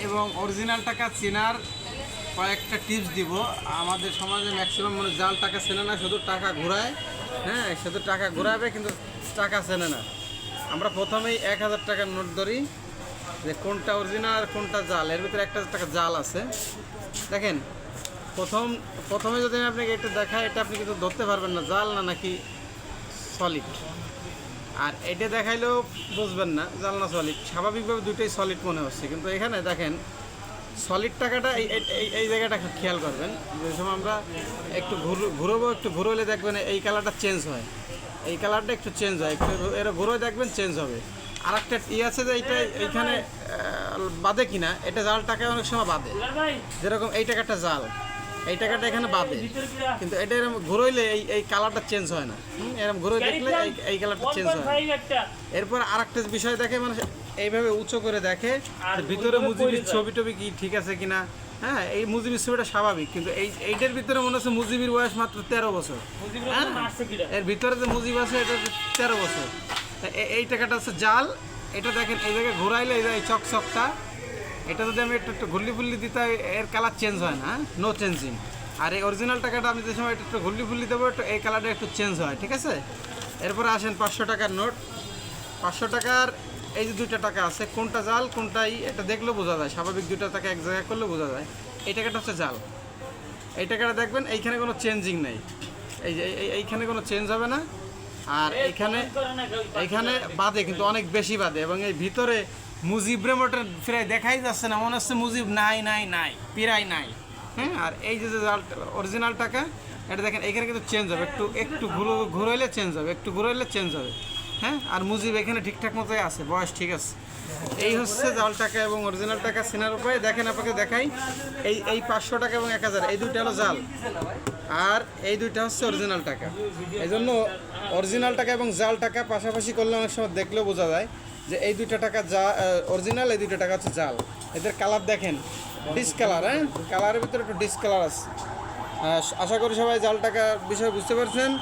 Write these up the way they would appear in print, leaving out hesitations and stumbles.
এবং অরিজিনাল টাকা চেনার কয়েকটা টিপস দিব। আমাদের সমাজে ম্যাক্সিমাম মানে জাল টাকা চেনে না, শুধু টাকা ঘোরায়। হ্যাঁ, শুধু টাকা ঘোরাবে কিন্তু টাকা চেনে না। আমরা প্রথমেই 1000 টাকার নোট ধরি, যে কোনটা অরিজিনাল আর কোনটা জাল। এর ভিতরে 1000 টাকা জাল আছে। দেখেন, প্রথমে যদি আমি আপনাকে এটা দেখাই, এটা আপনি কিন্তু ধরতে পারবেন না জাল না নাকি সলিড। আর এটা দেখাইলেও বুঝবেন না জাল না সলিড। স্বাভাবিকভাবে দুটোই সলিড মনে হচ্ছে, কিন্তু এখানে দেখেন সলিড টাকাটা এই জায়গাটা খেয়াল করবেন। যে সময় আমরা একটু ঘুরবো, একটু ঘুরোলে দেখবেন এই কালারটা চেঞ্জ হয়, এই কালারটা একটু চেঞ্জ হয়, একটু এরা ঘুরোয় দেখবেন চেঞ্জ হবে। আর একটা আছে যে এইটা এইখানে বাদে কিনা, এটা জাল টাকায় অনেক সময় বাদে। যেরকম এই টাকাটা জাল, এই টাকাটা এখানে বাদে, কিন্তু এটা এরকম ঘুরোইলে এই কালারটা চেঞ্জ হয় না। এরকম ঘুরোয় দেখলে এই কালারটা চেঞ্জ হয়। এরপর আর একটা বিষয় দেখে, মানে এইভাবে উঁচু করে দেখে ভিতরে মুজিবির ছবি টবি কি ঠিক আছে কিনা। হ্যাঁ, এই মুজিবির ছবিটা স্বাভাবিক, কিন্তু এইটার ভিতরে মনে হচ্ছে মুজিবির বয়স মাত্র 13 বছর। এর ভিতরে যে মুজিব আছে এটা 13 বছর। এই টাকাটা হচ্ছে জাল। এটা দেখেন এই জায়গায় ঘোরাইলে এই চকচকটা, এটা যদি আমি একটু ঘুরলি ফুল্লি দিতে, এর কালার চেঞ্জ হয় না, নো চেঞ্জিং। আর এই অরিজিনাল টাকাটা আমি যে সময় একটু ঘুরলি ফুল্লি দেবো, একটু এই কালারটা একটু চেঞ্জ হয়, ঠিক আছে। এরপরে আসেন 500 টাকার নোট। 500 টাকার এই যে 2টা টাকা আছে, কোনটা জাল কোনটাই এটা দেখলেও বোঝা যায়। স্বাভাবিক 2টা টাকা এক জায়গায় করলে বোঝা যায়। এই টাকাটা হচ্ছে জাল। এই টাকাটা দেখবেন এইখানে কোনো চেঞ্জিং নেই, এই যে এইখানে কোনো চেঞ্জ হবে না। আর এইখানে বাদে কিন্তু অনেক বেশি বাদে, এবং এই ভিতরে মুজিবরে মোটর প্রায় দেখাই যাচ্ছে না, মনে হচ্ছে মুজিব নাই নাই নাই প্রায় নাই। হ্যাঁ, আর এই যে অরিজিনাল টাকা, এটা দেখেন এইখানে কিন্তু চেঞ্জ হবে, একটু ঘুরাইলে চেঞ্জ হবে, একটু ঘুরাইলে চেঞ্জ হবে। হ্যাঁ, আর মুজিব এখানে ঠিকঠাক মতোই আছে, বয়স ঠিক আছে। এই হচ্ছে জাল টাকা এবং অরিজিনাল টাকা চেনার উপায়। দেখেন আপনাকে দেখাই, এই 500 টাকা এবং 1000, এই দুইটা হলো জাল, আর এই দুইটা হচ্ছে অরিজিনাল টাকা। এই জন্য অরিজিনাল টাকা এবং জাল টাকা পাশাপাশি করলে অনেক সময় দেখলেও বোঝা যায় যে এই 2টা টাকা অরিজিনাল, এই 2টা টাকা হচ্ছে জাল। এদের কালার দেখেন ডিসকালার। হ্যাঁ, কালারের ভিতরে একটু ডিসকালার আছে। আশা করি সবাই জাল টাকার বিষয় বুঝতে পারছেন।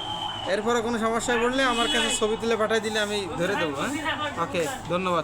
এরপরে কোনো সমস্যায় পড়লে আমার কাছে ছবি তুলে পাঠিয়ে দিলে আমি ধরে দেবো। হ্যাঁ, ওকে, ধন্যবাদ।